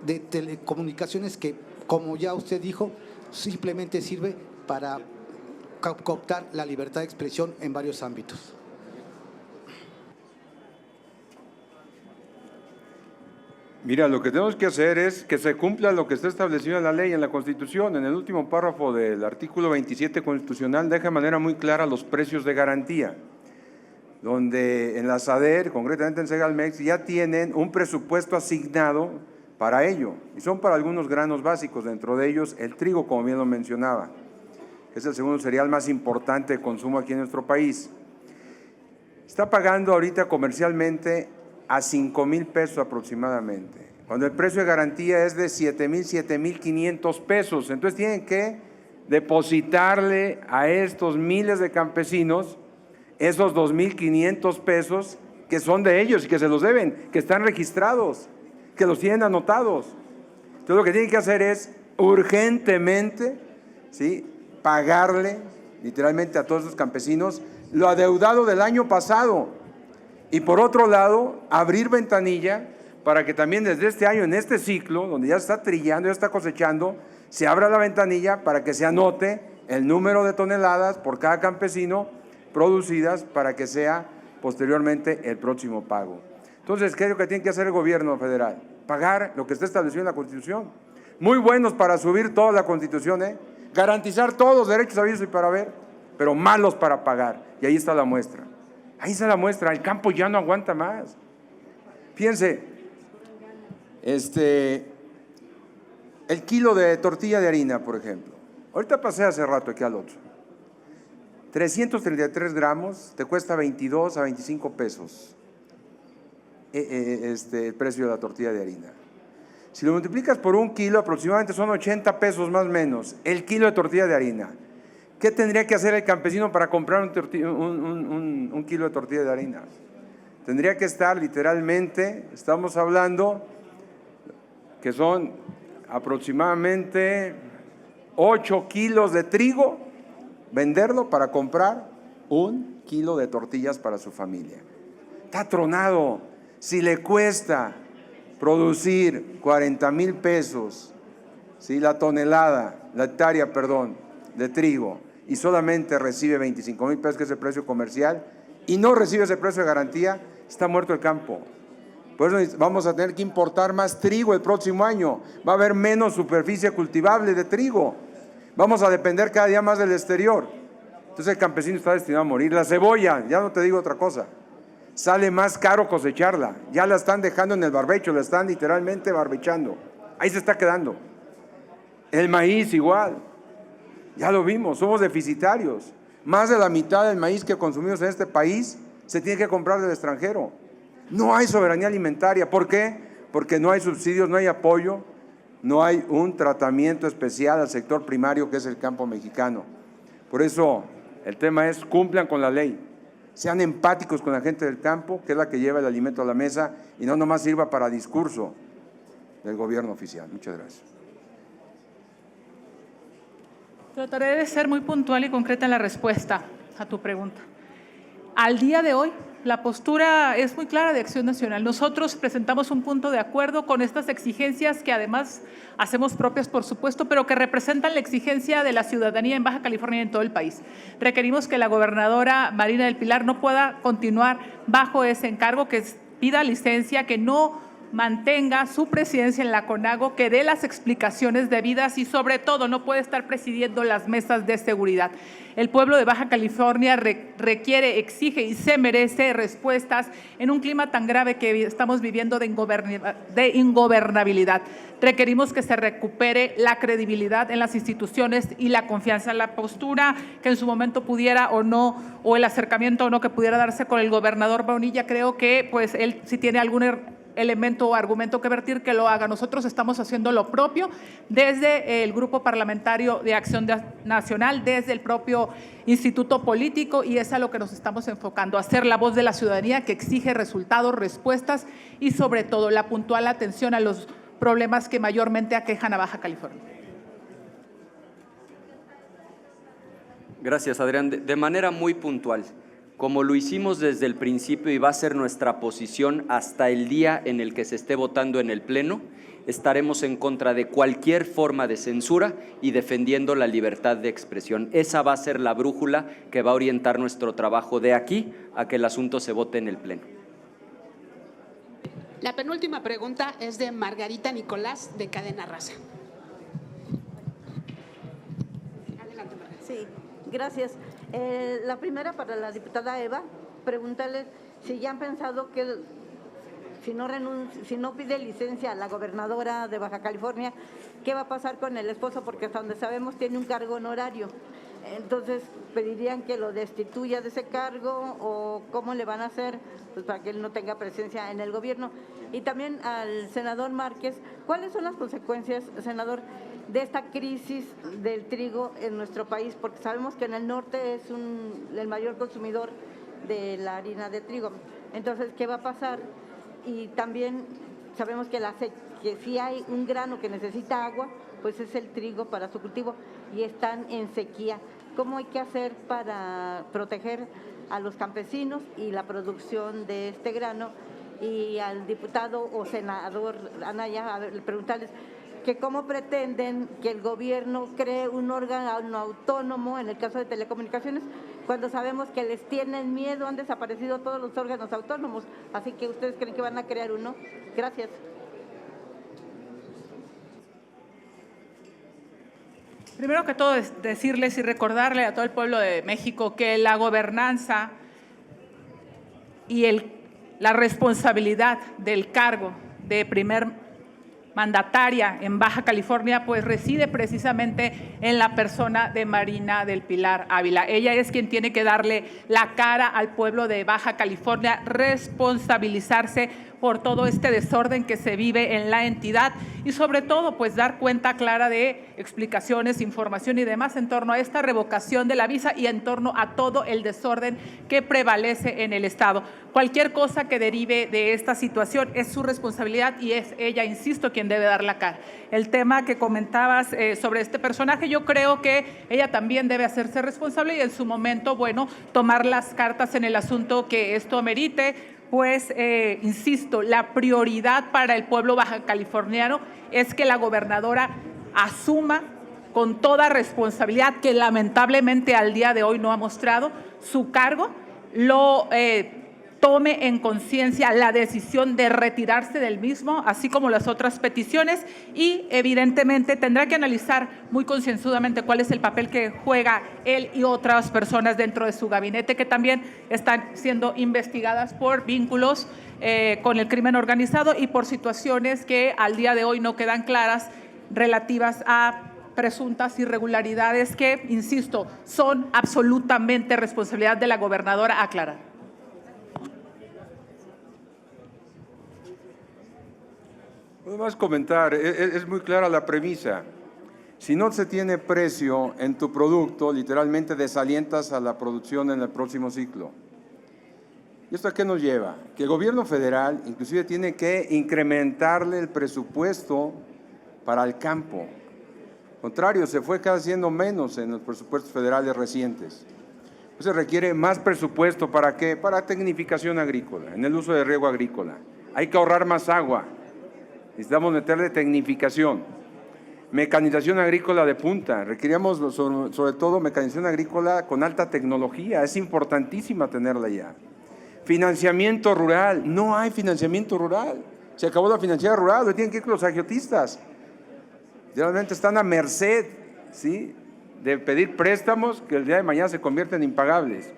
de telecomunicaciones que, como ya usted dijo, simplemente sirve para cooptar la libertad de expresión en varios ámbitos. Mira, lo que tenemos que hacer es que se cumpla lo que está establecido en la ley, en la Constitución. En el último párrafo del artículo 27 constitucional deja de manera muy clara los precios de garantía, donde en la SADER, concretamente en Segalmex, ya tienen un presupuesto asignado para ello, y son para algunos granos básicos, dentro de ellos el trigo, como bien lo mencionaba, que es el segundo cereal más importante de consumo aquí en nuestro país. Está pagando ahorita comercialmente a 5,000 pesos aproximadamente, cuando el precio de garantía es de 7,500 pesos. Entonces tienen que depositarle a estos miles de campesinos esos 2,500 pesos que son de ellos y que se los deben, que están registrados, que los tienen anotados. Entonces lo que tienen que hacer es urgentemente, ¿sí?, pagarle literalmente a todos esos campesinos lo adeudado del año pasado. Y por otro lado, abrir ventanilla para que también desde este año, en este ciclo, donde ya está trillando, ya está cosechando, se abra la ventanilla para que se anote el número de toneladas por cada campesino producidas para que sea posteriormente el próximo pago. Entonces, ¿qué es lo que tiene que hacer el gobierno federal? Pagar lo que está establecido en la Constitución. Muy buenos para subir toda la Constitución, garantizar todos los derechos habidos y para haber, pero malos para pagar. Y ahí está la muestra. Ahí está la muestra, el campo ya no aguanta más. Fíjense, el kilo de tortilla de harina, por ejemplo. Ahorita pasé hace rato aquí al otro. 333 gramos te cuesta 22 a 25 pesos el precio de la tortilla de harina. Si lo multiplicas por un kilo, aproximadamente son 80 pesos más o menos, el kilo de tortilla de harina. ¿Qué tendría que hacer el campesino para comprar un kilo de tortilla de harina? Tendría que estar literalmente, estamos hablando que son aproximadamente 8 kilos de trigo, venderlo para comprar 1 kilo de tortillas para su familia. Está tronado. Si le cuesta producir 40,000 pesos, ¿sí?, la hectárea, perdón, de trigo, y solamente recibe 25,000 pesos, que es el precio comercial, y no recibe ese precio de garantía, está muerto el campo. Por eso vamos a tener que importar más trigo el próximo año. Va a haber menos superficie cultivable de trigo. Vamos a depender cada día más del exterior. Entonces el campesino está destinado a morir. La cebolla, ya no te digo otra cosa, sale más caro cosecharla. Ya la están dejando en el barbecho, la están literalmente barbechando. Ahí se está quedando. El maíz igual. Ya lo vimos, somos deficitarios. Más de la mitad del maíz que consumimos en este país se tiene que comprar del extranjero. No hay soberanía alimentaria. ¿Por qué? Porque no hay subsidios, no hay apoyo, no hay un tratamiento especial al sector primario que es el campo mexicano. Por eso el tema es: cumplan con la ley, sean empáticos con la gente del campo, que es la que lleva el alimento a la mesa, y no nomás sirva para discurso del gobierno oficial. Muchas gracias. Trataré de ser muy puntual y concreta en la respuesta a tu pregunta. Al día de hoy, la postura es muy clara de Acción Nacional. Nosotros presentamos un punto de acuerdo con estas exigencias que además hacemos propias, por supuesto, pero que representan la exigencia de la ciudadanía en Baja California y en todo el país. Requerimos que la gobernadora Marina del Pilar no pueda continuar bajo ese encargo, que pida licencia, que no mantenga su presidencia en la CONAGO, que dé las explicaciones debidas y sobre todo no puede estar presidiendo las mesas de seguridad. El pueblo de Baja California requiere, exige y se merece respuestas en un clima tan grave que estamos viviendo de ingobernabilidad. Requerimos que se recupere la credibilidad en las instituciones y la confianza en la postura que en su momento pudiera o no, o el acercamiento o no que pudiera darse con el gobernador Bonilla. Creo que pues él si tiene algún elemento o argumento que vertir, que lo haga. Nosotros estamos haciendo lo propio desde el Grupo Parlamentario de Acción Nacional, desde el propio Instituto Político, y es a lo que nos estamos enfocando, hacer la voz de la ciudadanía que exige resultados, respuestas y sobre todo la puntual atención a los problemas que mayormente aquejan a Baja California. Gracias, Adrián. De manera muy puntual, como lo hicimos desde el principio y va a ser nuestra posición hasta el día en el que se esté votando en el Pleno, estaremos en contra de cualquier forma de censura y defendiendo la libertad de expresión. Esa va a ser la brújula que va a orientar nuestro trabajo de aquí a que el asunto se vote en el Pleno. La penúltima pregunta es de Margarita Nicolás, de Cadena Raza. Adelante, Margarita. Sí, gracias. La primera para la diputada Eva, preguntarle si ya han pensado que si no pide licencia a la gobernadora de Baja California, ¿qué va a pasar con el esposo? Porque hasta donde sabemos tiene un cargo honorario. Entonces, ¿pedirían que lo destituya de ese cargo o cómo le van a hacer pues, para que él no tenga presencia en el gobierno? Y también al senador Márquez, ¿cuáles son las consecuencias, senador, de esta crisis del trigo en nuestro país? Porque sabemos que en el norte es el mayor consumidor de la harina de trigo. Entonces, ¿qué va a pasar? Y también sabemos que si hay un grano que necesita agua, pues es el trigo para su cultivo y están en sequía. ¿Cómo hay que hacer para proteger a los campesinos y la producción de este grano? Y al diputado o senador Anaya, preguntarles que cómo pretenden que el gobierno cree un órgano autónomo en el caso de telecomunicaciones, cuando sabemos que les tienen miedo, han desaparecido todos los órganos autónomos, así que ustedes creen que van a crear uno. Gracias. Primero que todo, decirles y recordarle a todo el pueblo de México que la gobernanza y la responsabilidad del cargo de primer mandataria en Baja California, pues reside precisamente en la persona de Marina del Pilar Ávila. Ella es quien tiene que darle la cara al pueblo de Baja California, responsabilizarse por todo este desorden que se vive en la entidad y sobre todo pues dar cuenta clara de explicaciones, información y demás en torno a esta revocación de la visa y en torno a todo el desorden que prevalece en el Estado. Cualquier cosa que derive de esta situación es su responsabilidad y es ella, insisto, quien debe dar la cara. El tema que comentabas sobre este personaje, yo creo que ella también debe hacerse responsable y en su momento, bueno, tomar las cartas en el asunto que esto amerite. Pues, insisto, la prioridad para el pueblo baja californiano es que la gobernadora asuma con toda responsabilidad, que lamentablemente al día de hoy no ha mostrado su cargo, tome en conciencia la decisión de retirarse del mismo, así como las otras peticiones, y evidentemente tendrá que analizar muy concienzudamente cuál es el papel que juega él y otras personas dentro de su gabinete, que también están siendo investigadas por vínculos con el crimen organizado y por situaciones que al día de hoy no quedan claras relativas a presuntas irregularidades que, insisto, son absolutamente responsabilidad de la gobernadora aclarar. Puedo más comentar, es muy clara la premisa. Si no se tiene precio en tu producto, literalmente desalientas a la producción en el próximo ciclo. ¿Y esto a qué nos lleva? Que el gobierno federal inclusive tiene que incrementarle el presupuesto para el campo. Al contrario, se fue cada haciendo menos en los presupuestos federales recientes. Se requiere más presupuesto, ¿para qué? Para tecnificación agrícola, en el uso de riego agrícola. Hay que ahorrar más agua. Necesitamos meterle tecnificación, mecanización agrícola de punta. Requeríamos sobre todo mecanización agrícola con alta tecnología, es importantísima tenerla ya. Financiamiento rural, no hay financiamiento rural. Se acabó la financiera rural, hoy tienen que ir con los agiotistas. Realmente están a merced, ¿sí?, de pedir préstamos que el día de mañana se convierten en impagables.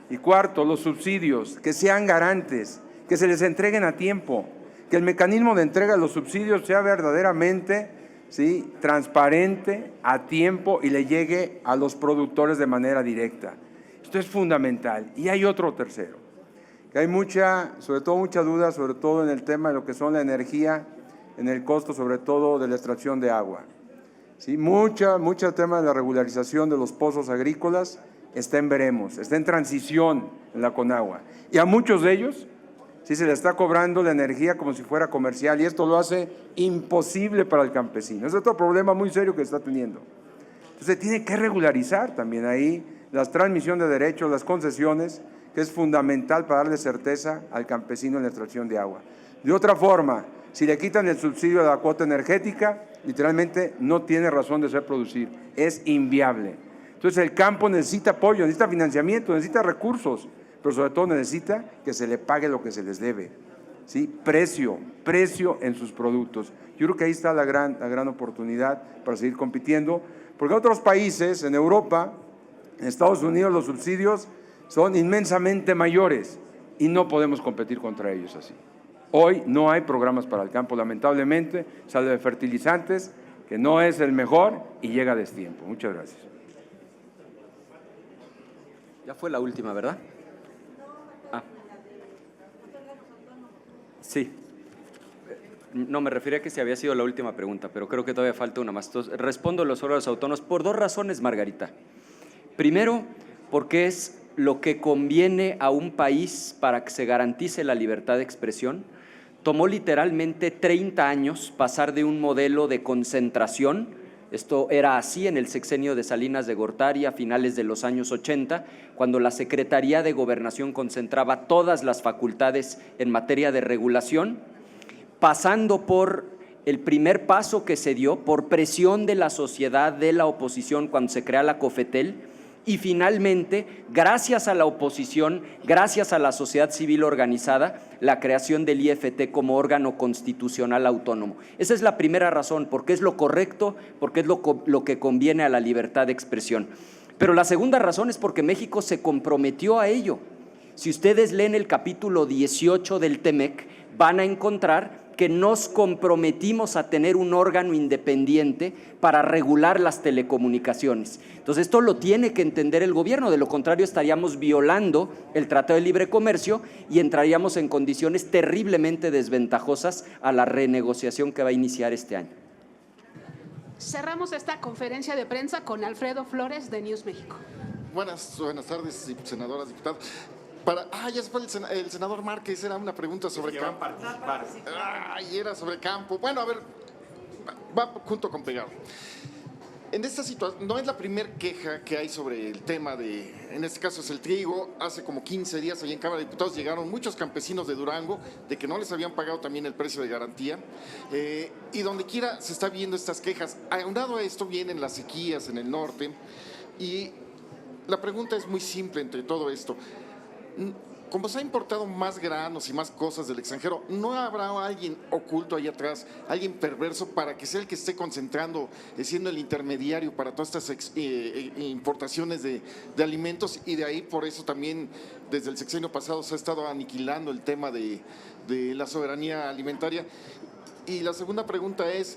Y cuarto, los subsidios, que sean garantes, que se les entreguen a tiempo, que el mecanismo de entrega de los subsidios sea verdaderamente, ¿sí?, transparente, a tiempo y le llegue a los productores de manera directa. Esto es fundamental. Y hay otro tercero, que hay sobre todo mucha duda, sobre todo en el tema de lo que son la energía, en el costo sobre todo de la extracción de agua. ¿Sí? Mucho tema de la regularización de los pozos agrícolas está en veremos, está en transición en la Conagua. Y a muchos de ellos sí se les está cobrando la energía como si fuera comercial y esto lo hace imposible para el campesino. Es otro problema muy serio que está teniendo. Entonces tiene que regularizar también ahí la transmisión de derechos, las concesiones, que es fundamental para darle certeza al campesino en la extracción de agua. De otra forma, si le quitan el subsidio de la cuota energética, literalmente no tiene razón de ser producir, es inviable. Entonces el campo necesita apoyo, necesita financiamiento, necesita recursos, pero sobre todo necesita que se le pague lo que se les debe, ¿sí? Precio en sus productos. Yo creo que ahí está la gran oportunidad para seguir compitiendo, porque en otros países, en Europa, en Estados Unidos, los subsidios son inmensamente mayores y no podemos competir contra ellos así. Hoy no hay programas para el campo, lamentablemente, sale de fertilizantes, que no es el mejor y llega a destiempo. Muchas gracias. Ya fue la última, ¿verdad? Sí. No, me refería a que si había sido la última pregunta, pero creo que todavía falta una más. Entonces, respondo a los órganos autónomos por dos razones, Margarita. Primero, porque es lo que conviene a un país para que se garantice la libertad de expresión. Tomó literalmente 30 años pasar de un modelo de concentración, esto era así en el sexenio de Salinas de Gortari a finales de los años 80, cuando la Secretaría de Gobernación concentraba todas las facultades en materia de regulación, pasando por el primer paso que se dio por presión de la sociedad, de la oposición, cuando se crea la COFETEL, y finalmente, gracias a la oposición, gracias a la sociedad civil organizada, la creación del IFT como órgano constitucional autónomo. Esa es la primera razón, porque es lo correcto, porque es lo que conviene a la libertad de expresión. Pero la segunda razón es porque México se comprometió a ello. Si ustedes leen el capítulo 18 del TEMEC, van a encontrar que nos comprometimos a tener un órgano independiente para regular las telecomunicaciones. Entonces, esto lo tiene que entender el gobierno, de lo contrario estaríamos violando el Tratado de Libre Comercio y entraríamos en condiciones terriblemente desventajosas a la renegociación que va a iniciar este año. Cerramos esta conferencia de prensa con Alfredo Flores de News México. Buenas tardes, senadoras, diputados. Ya se fue el senador Márquez, era una pregunta sobre campo. Era sobre campo. Bueno, a ver, va junto con pegado. En esta situación, no es la primera queja que hay sobre el tema de, en este caso es el trigo. Hace como 15 días allí en Cámara de Diputados llegaron muchos campesinos de Durango de que no les habían pagado también el precio de garantía. Y donde quiera se está viendo estas quejas. Aunado a esto vienen las sequías en el norte. Y la pregunta es muy simple entre todo esto. Como se ha importado más granos y más cosas del extranjero, ¿no habrá alguien oculto ahí atrás, alguien perverso para que sea el que esté concentrando, siendo el intermediario para todas estas importaciones de alimentos? Y de ahí por eso también desde el sexenio pasado se ha estado aniquilando el tema de la soberanía alimentaria. Y la segunda pregunta es,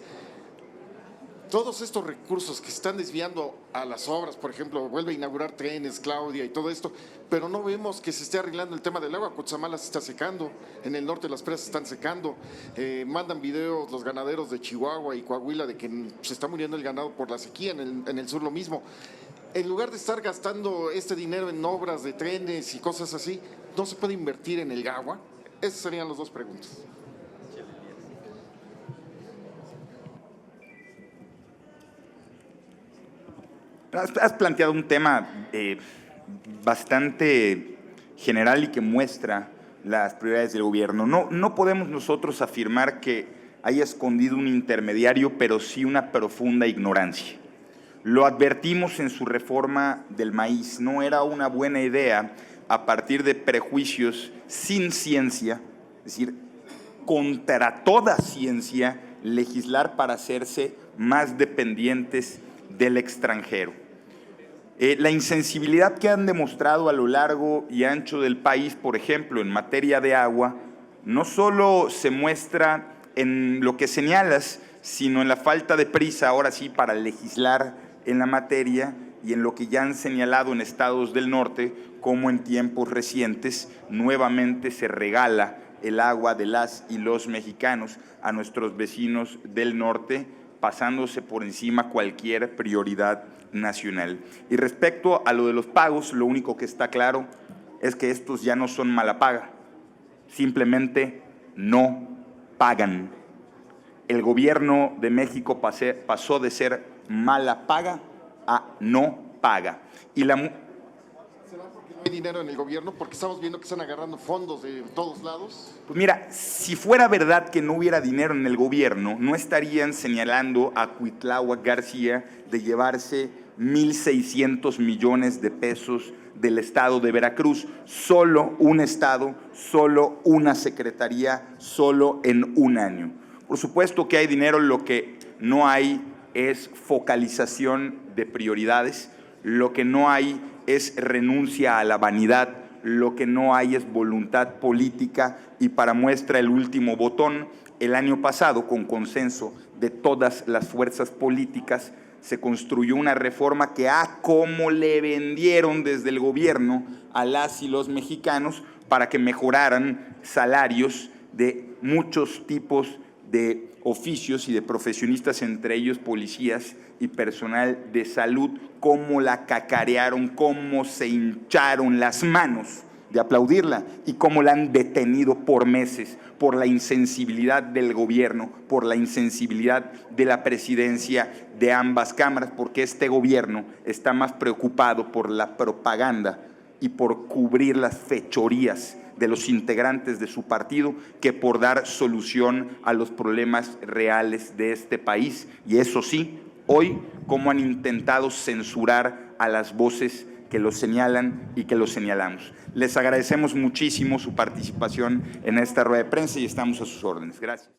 todos estos recursos que están desviando a las obras, por ejemplo, vuelve a inaugurar trenes, Claudia, y todo esto, pero no vemos que se esté arreglando el tema del agua. Cutzamala se está secando, en el norte las presas están secando, mandan videos los ganaderos de Chihuahua y Coahuila de que se está muriendo el ganado por la sequía, en el sur lo mismo. En lugar de estar gastando este dinero en obras de trenes y cosas así, ¿no se puede invertir en el agua? Esas serían las dos preguntas. Has planteado un tema bastante general y que muestra las prioridades del gobierno. No podemos nosotros afirmar que haya escondido un intermediario, pero sí una profunda ignorancia. Lo advertimos en su reforma del maíz. No era una buena idea, a partir de prejuicios sin ciencia, es decir, contra toda ciencia legislar para hacerse más dependientes del extranjero. La insensibilidad que han demostrado a lo largo y ancho del país, por ejemplo, en materia de agua, no solo se muestra en lo que señalas, sino en la falta de prisa, ahora sí, para legislar en la materia y en lo que ya han señalado en estados del norte, como en tiempos recientes nuevamente se regala el agua de las y los mexicanos a nuestros vecinos del norte, pasándose por encima cualquier prioridad nacional. Y respecto a lo de los pagos, lo único que está claro es que estos ya no son mala paga, simplemente no pagan. El gobierno de México pasó de ser mala paga a no paga. Y ¿Será porque no hay dinero en el gobierno? Porque estamos viendo que están agarrando fondos de todos lados. Pues mira, si fuera verdad que no hubiera dinero en el gobierno, no estarían señalando a Cuitláhuac García de llevarse 1,600 millones de pesos del estado de Veracruz. Solo un estado, solo una secretaría, solo en un año. Por supuesto que hay dinero, lo que no hay es focalización de prioridades, lo que no hay es renuncia a la vanidad, lo que no hay es voluntad política y para muestra el último botón, el año pasado con consenso de todas las fuerzas políticas se construyó una reforma que como le vendieron desde el gobierno a las y los mexicanos para que mejoraran salarios de muchos tipos de oficios y de profesionistas, entre ellos policías y personal de salud, cómo la cacarearon, cómo se hincharon las manos de aplaudirla y cómo la han detenido por meses por la insensibilidad del gobierno, por la insensibilidad de la presidencia de ambas cámaras, porque este gobierno está más preocupado por la propaganda y por cubrir las fechorías de los integrantes de su partido que por dar solución a los problemas reales de este país. Y eso sí, hoy, cómo han intentado censurar a las voces que lo señalan y que lo señalamos. Les agradecemos muchísimo su participación en esta rueda de prensa y estamos a sus órdenes. Gracias.